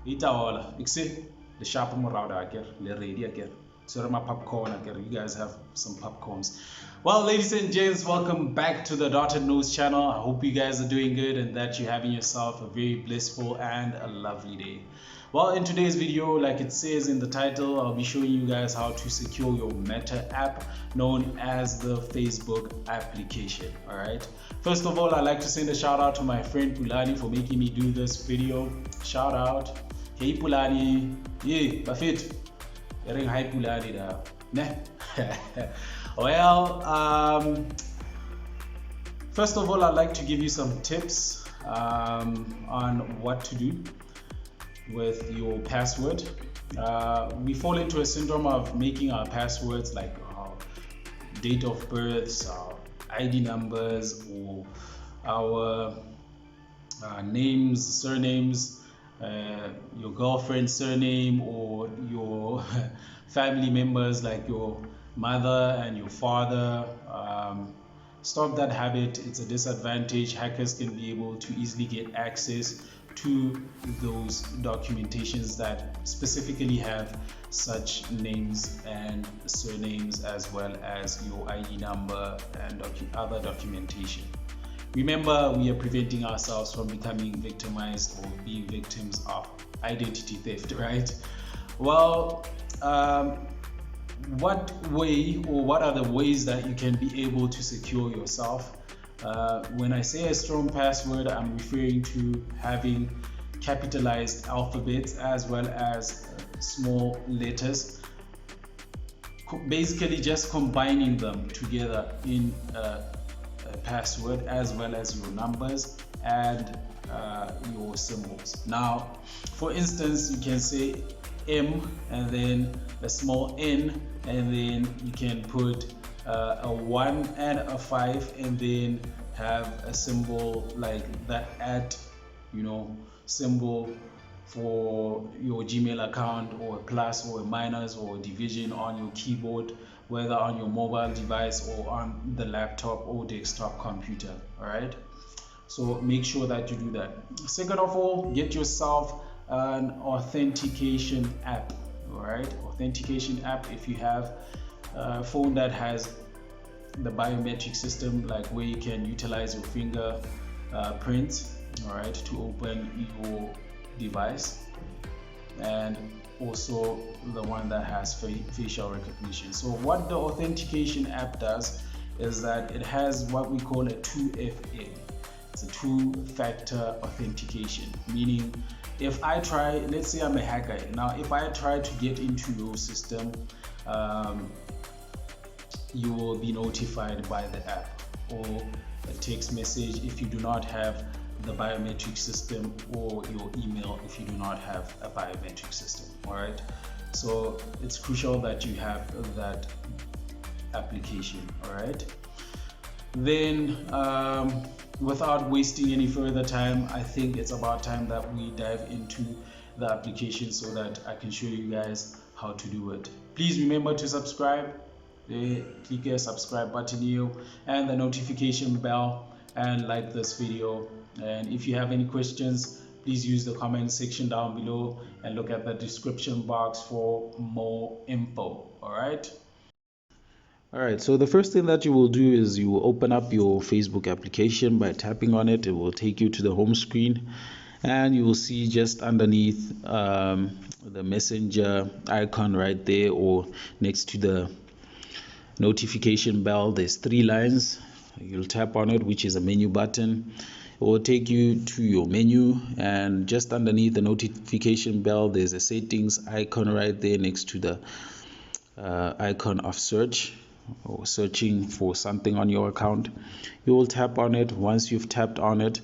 Itaola, ikse the sharp morada again, the ready again. So my popcorn again. You guys have some popcorns. Well, ladies and gents, welcome back to the Dotted News channel. I hope you guys are doing good and that you're having yourself a very blissful and a lovely day. Well, in today's video, like it says in the title, I'll be showing you guys how to secure your Meta app known as the Facebook application. All right. First of all, I'd like to send a shout out to my friend Pulani for making me do this video. Shout out. Hey Pulani. Yeah, Bafit. Hi Pulani da. Well, first of all, I'd like to give you some tips on what to do with your password. We fall into a syndrome of making our passwords like date of births, our ID numbers, or our names, surnames, your girlfriend's surname, or your family members like your mother and your father. Stop that habit. It's a disadvantage. Hackers can be able to easily get access to those documentations that specifically have such names and surnames, as well as your ID number and other documentation. Remember, we are preventing ourselves from becoming victimized or being victims of identity theft, right? Well, what way or what are the ways that you can be able to secure yourself? When I say a strong password, I'm referring to having capitalized alphabets as well as small letters, basically just combining them together in a password, as well as your numbers and your symbols. Now, for instance, you can say M and then a small n, and then you can put a 1 and a 5, and then have a symbol like that symbol for your Gmail account, or a plus or a minus or a division on your keyboard, whether on your mobile device or on the laptop or desktop computer. All right, so make sure that you do that. Second of all, get yourself an authentication app. All right, authentication app. If you have a phone that has the biometric system, like where you can utilize your finger print, all right, to open your device, and also the one that has facial recognition. So what the authentication app does is that it has what we call a 2FA. It's a two-factor authentication, meaning if I try, let's say I'm a hacker now, if I try to get into your system, you will be notified by the app or a text message if you do not have the biometric system, or your email if you do not have a biometric system. All right, so it's crucial that you have that application. All right, then without wasting any further time, I think it's about time that we dive into the application so that I can show you guys how to do it. Please remember to subscribe. Click the subscribe button here and the notification bell, and like this video. And if you have any questions, please use the comment section down below and look at the description box for more info. All right, so the first thing that you will do is you will open up your Facebook application by tapping on it. It will take you to the home screen, and you will see just underneath the messenger icon right there, or next to the notification bell, there's 3 lines. You'll tap on it, which is a menu button. It will take you to your menu, and just underneath the notification bell there's a settings icon right there next to the icon of search, or searching for something on your account. You will tap on it. Once you've tapped on it,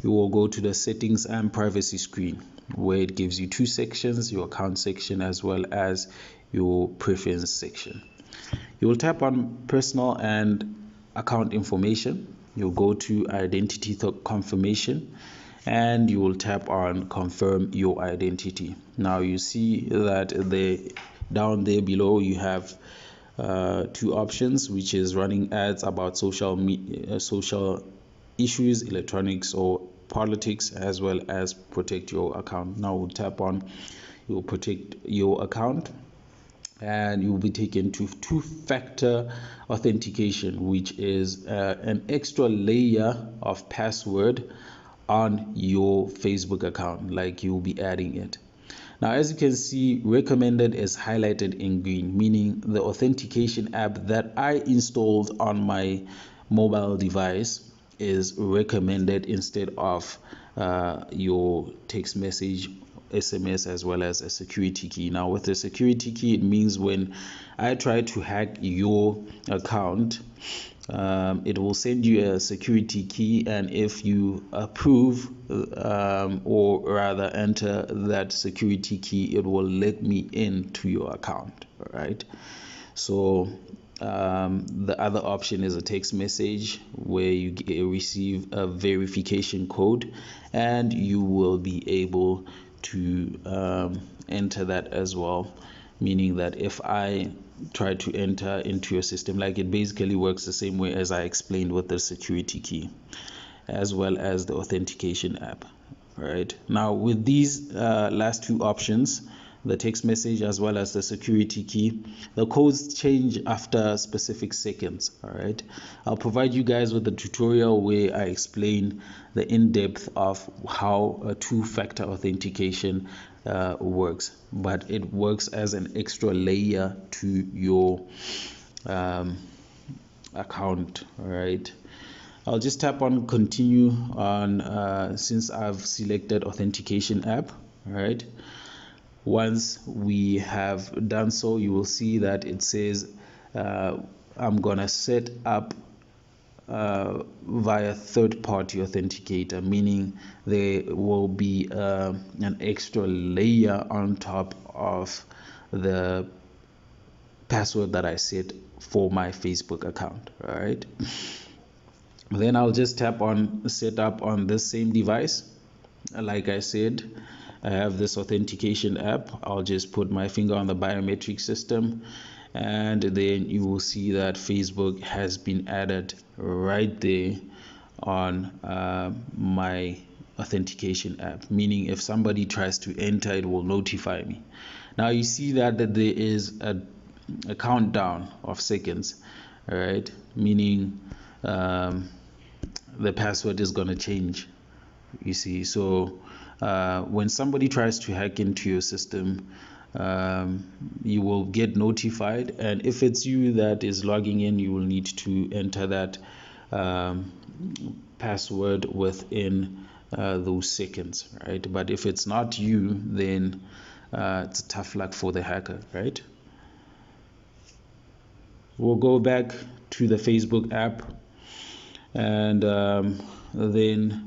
you will go to the settings and privacy screen, where it gives you 2 sections, your account section as well as your preference section. You will tap on personal and account information. You'll go to identity confirmation, and you will tap on confirm your identity. Now you see that down there below you have 2 options, which is running ads about social issues, electronics, or politics as well as protect your account. Now we'll tap on you'll protect your account, and you will be taken to two-factor authentication, which is an extra layer of password on your Facebook account. Like, you'll be adding it. Now, as you can see, recommended is highlighted in green, meaning the authentication app that I installed on my mobile device is recommended instead of your text message, SMS, as well as a security key. Now, with the security key, it means when I try to hack your account, it will send you a security key, and if you approve or rather enter that security key, it will let me into your account. All right. So the other option is a text message where you receive a verification code, and you will be able to enter that as well, meaning that if I try to enter into your system, like, it basically works the same way as I explained with the security key as well as the authentication app. All right. Now, with these last two options, the text message as well as the security key, the codes change after specific seconds. All right. I'll provide you guys with a tutorial where I explain the in-depth of how a two-factor authentication works, but it works as an extra layer to your account. All right. I'll just tap on continue on since I've selected authentication app. All right. Once we have done so, you will see that it says I'm gonna set up via third-party authenticator, meaning there will be an extra layer on top of the password that I set for my Facebook account. All right. Then I'll just tap on set up on this same device. Like I said, I have this authentication app. I'll just put my finger on the biometric system, and then you will see that Facebook has been added right there on my authentication app, meaning if somebody tries to enter, it will notify me. Now you see that there is a countdown of seconds. All right, meaning the password is going to change, you see. So when somebody tries to hack into your system, you will get notified, and if it's you that is logging in, you will need to enter that password within those seconds, right? But if it's not you, then it's tough luck for the hacker, right? We'll go back to the Facebook app, and then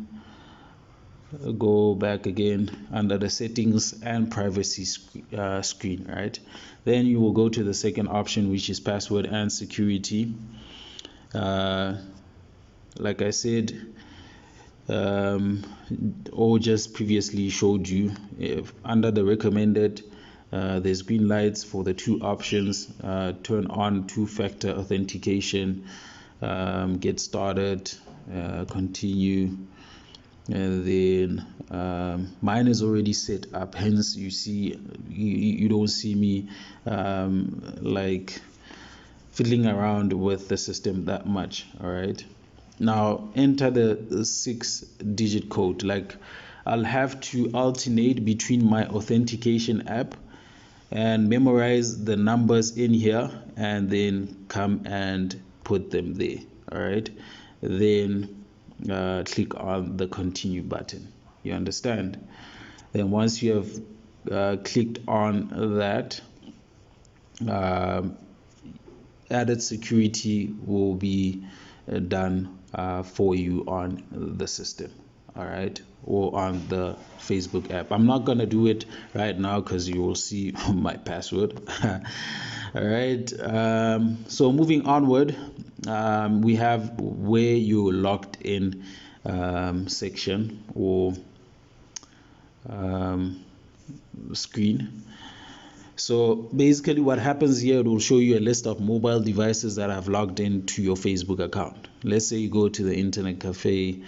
go back again under the settings and privacy screen, right? Then you will go to the second option, which is password and security. Like I said, or just previously showed you, under the recommended, there's green lights for the two options. Turn on two-factor authentication, get started, continue, and then mine is already set up, hence you see you don't see me like fiddling around with the system that much. All right, now enter the 6-digit code. Like, I'll have to alternate between my authentication app and memorize the numbers in here, and then come and put them there. All right, then click on the continue button. You understand? Then once you have clicked on that, added security will be done for you on the system. All right, or on the Facebook app. I'm not gonna do it right now because you will see my password. All right, so moving onward, we have where you're logged in section or screen. So basically what happens here, it will show you a list of mobile devices that have logged into your Facebook account. Let's say you go to the internet cafe,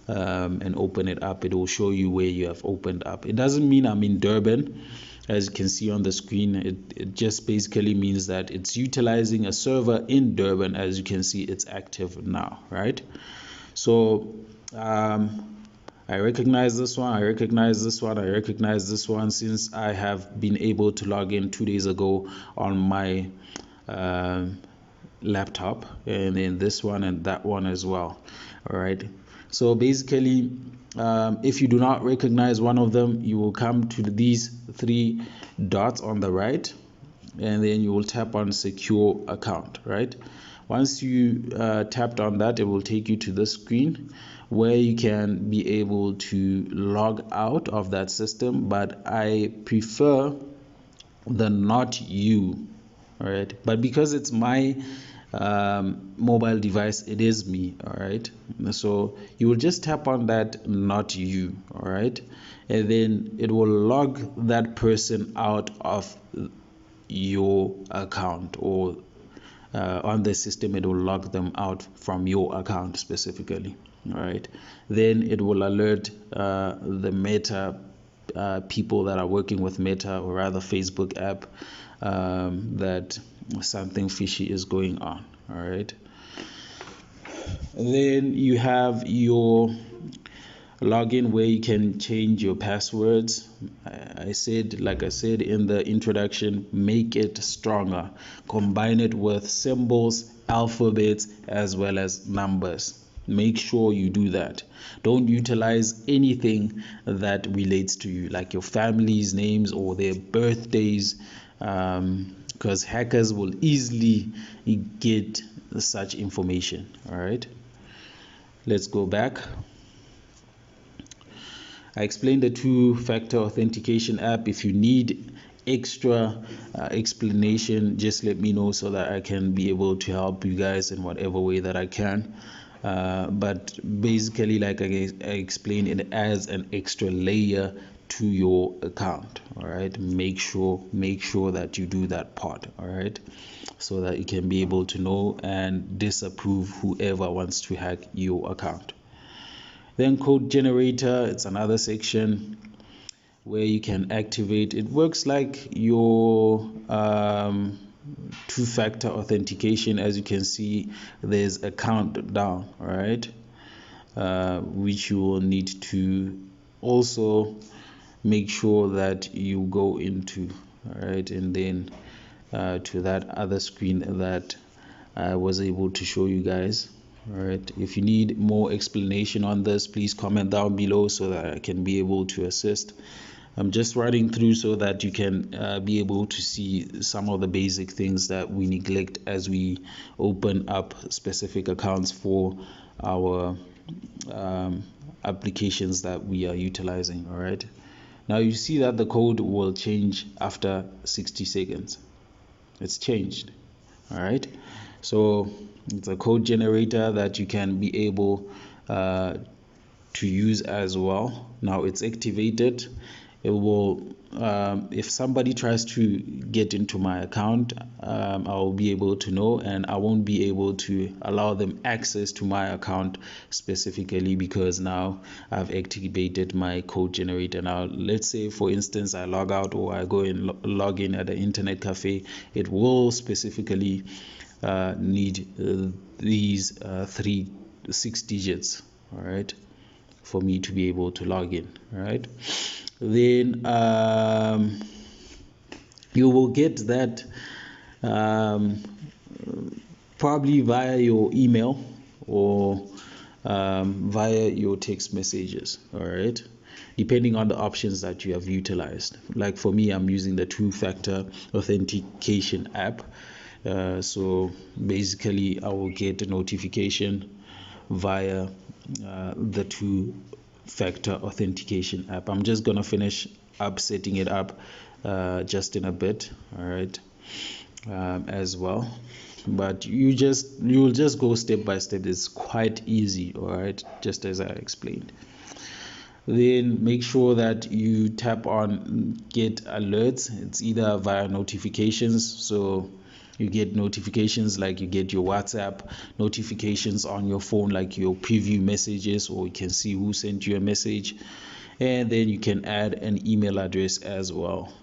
and open it up. It will show you where you have opened up. It doesn't mean I'm in Durban. As you can see on the screen, it just basically means that it's utilizing a server in Durban. As you can see, it's active now, right? So I recognize this one, I recognize this one, I recognize this one, since I have been able to log in 2 days ago on my laptop, and then this one and that one as well. All right, so basically if you do not recognize one of them, you will come to these 3 dots on the right, and then you will tap on secure account. Right, once you tapped on that, it will take you to this screen where you can be able to log out of that system, but I prefer the not you. All right, but because it's my mobile device, it is me. All right, so you will just tap on that not you. All right, and then it will log that person out of your account, or on the system it will log them out from your account specifically. All right, then it will alert the Meta people that are working with Meta, or rather Facebook app, that something fishy is going on. All right, then you have your login where you can change your passwords. Like I said in the introduction, make it stronger, combine it with symbols, alphabets, as well as numbers. Make sure you do that. Don't utilize anything that relates to you, like your family's names or their birthdays, because hackers will easily get such information. All right, let's go back. I explained the 2-factor authentication app. If you need extra explanation, just let me know so that I can be able to help you guys in whatever way that I can. But basically, like I explained, it adds an extra layer to your account. All right, make sure that you do that part. All right, so that you can be able to know and disapprove whoever wants to hack your account. Then code generator, it's another section where you can activate. It works like your 2-factor authentication. As you can see, there's a countdown, all right, which you will need to also make sure that you go into. All right, and then to that other screen that I was able to show you guys. All right, if you need more explanation on this, please comment down below so that I can be able to assist. I'm just running through so that you can be able to see some of the basic things that we neglect as we open up specific accounts for our applications that we are utilizing. All right, now you see that the code will change after 60 seconds. It's changed. All right, so it's a code generator that you can be able to use as well. Now it's activated. It will, if somebody tries to get into my account, I'll be able to know, and I won't be able to allow them access to my account specifically, because now I've activated my code generator. Now let's say, for instance, I log out or I go and log in at an internet cafe, it will specifically need these 6 digits, all right, for me to be able to log in. All right, then you will get that probably via your email or via your text messages. All right, depending on the options that you have utilized. Like for me, I'm using the 2-factor authentication app. So basically I will get a notification via the 2-factor authentication app. I'm just gonna finish up setting it up just in a bit. All right, as well, but you'll just go step by step. It's quite easy. All right, just as I explained. Then make sure that you tap on get alerts. It's either via notifications, so You get notifications like you get your WhatsApp notifications on your phone, like your preview messages, or you can see who sent you a message. And then you can add an email address as well,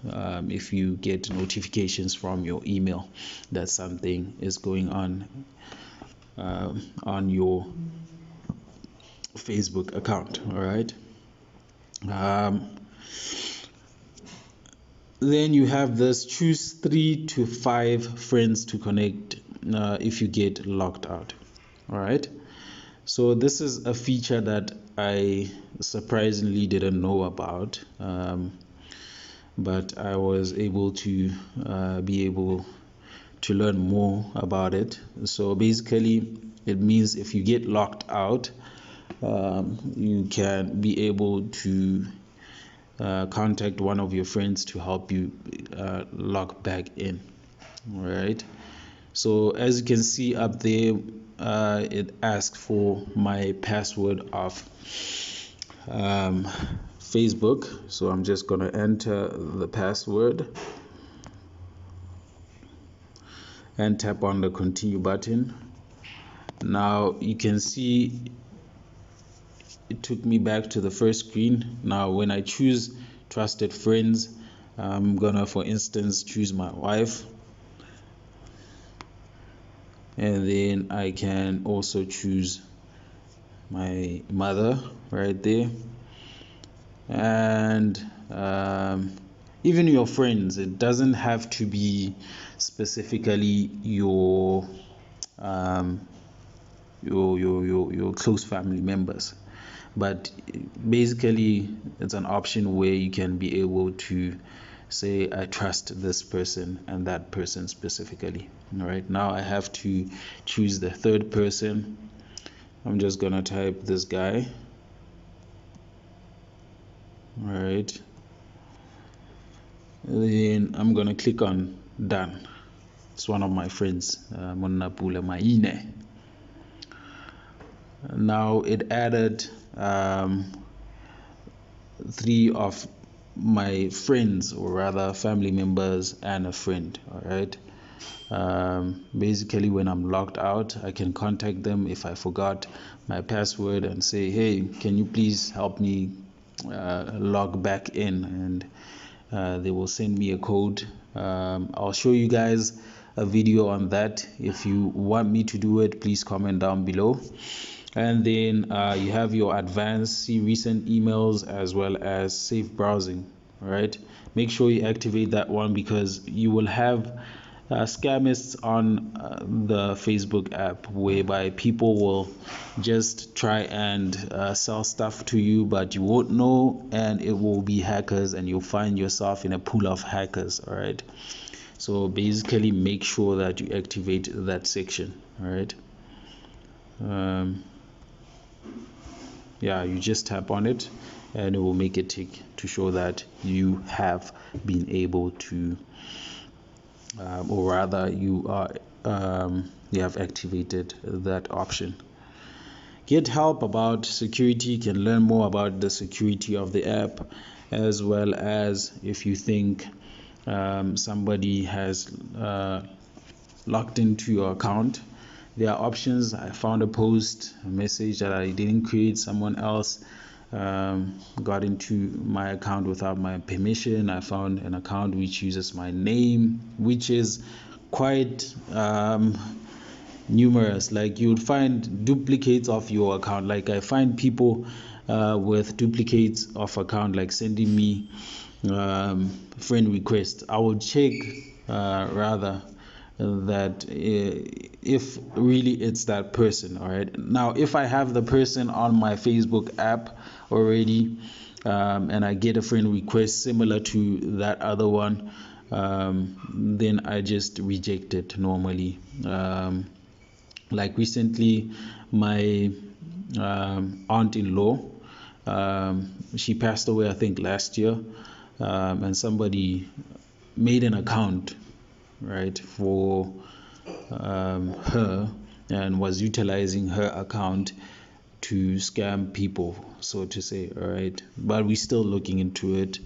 if you get notifications from your email that something is going on your Facebook account. All right. Then you have this: choose 3 to 5 friends to connect if you get locked out. All right. So this is a feature that I surprisingly didn't know about, but I was able to learn more about it. So basically, it means if you get locked out, you can be able to contact one of your friends to help you log back in. All right. So as you can see up there, it asks for my password of Facebook. So I'm just going to enter the password and tap on the continue button. Now you can see it took me back to the first screen. Now when I choose trusted friends, I'm gonna, for instance, choose my wife, and then I can also choose my mother right there, and even your friends. It doesn't have to be specifically your close family members, but basically it's an option where you can be able to say, I trust this person and that person specifically. All right, now I have to choose the third person. I'm just gonna type this guy. All right, then I'm gonna click on done. It's one of my friends, Monapula Maine. Now it added 3 of my friends, or rather family members, and a friend. All right. Basically, when I'm logged out, I can contact them if I forgot my password and say, hey, can you please help me log back in, and they will send me a code. I'll show you guys a video on that. If you want me to do it, please comment down below. And then you have your advanced, see recent emails, as well as safe browsing. All right, make sure you activate that one, because you will have scamists on the Facebook app, whereby people will just try and sell stuff to you, but you won't know, and it will be hackers, and you'll find yourself in a pool of hackers. All right, so basically make sure that you activate that section. All right. Yeah, you just tap on it and it will make a tick to show that you have been able to or rather you have activated that option. Get help about security. You can learn more about the security of the app, as well as if you think somebody has logged into your account. There are options. I found a post, a message that I didn't create. Someone else got into my account without my permission. I found an account which uses my name, which is quite numerous. Like, you would find duplicates of your account. Like, I find people with duplicates of account, like sending me friend requests. I will check rather that if really it's that person. All right, now if I have the person on my Facebook app already, and I get a friend request similar to that other one, then I just reject it normally. Like recently, my aunt-in-law, she passed away, I think last year, and somebody made an account, right, for her, and was utilizing her account to scam people, so to say. All right, but we're still looking into it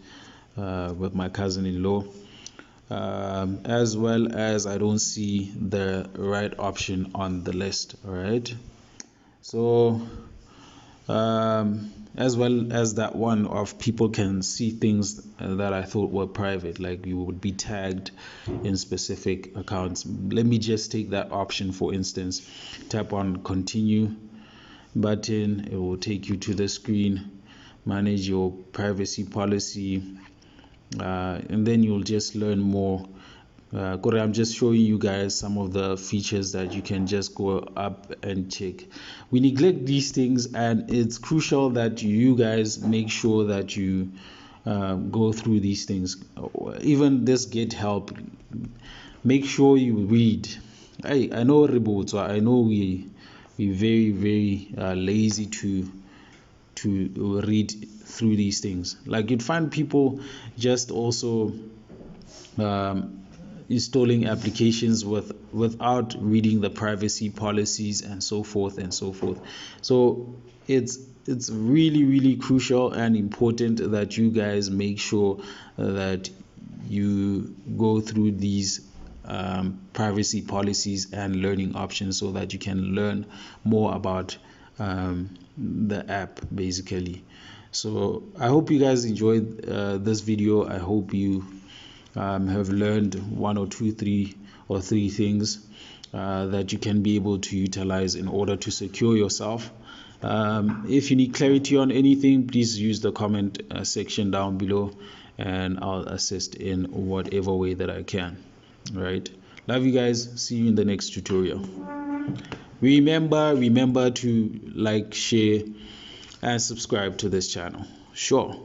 with my cousin-in-law. as well as I don't see the right option on the list. All right, so as well as that one of people can see things that I thought were private, like you would be tagged in specific accounts. Let me just take that option for instance. Tap on continue button, it will take you to the screen, manage your privacy policy, and then you'll just learn more. I'm just showing you guys some of the features that you can just go up and check. We neglect these things, and it's crucial that you guys make sure that you go through these things. Even this get help, make sure you read. I know reports, I know we very lazy to read through these things. Like you'd find people just also installing applications without reading the privacy policies and so forth and so forth. So it's really crucial and important that you guys make sure that you go through these privacy policies and learning options so that you can learn more about the app basically. So I hope you guys enjoyed this video. I hope you have learned one or two, three things that you can be able to utilize in order to secure yourself. If you need clarity on anything, please use the comment section down below and I'll assist in whatever way that I can. All right, love you guys. See you in the next tutorial. Remember to like, share and subscribe to this channel. Sure.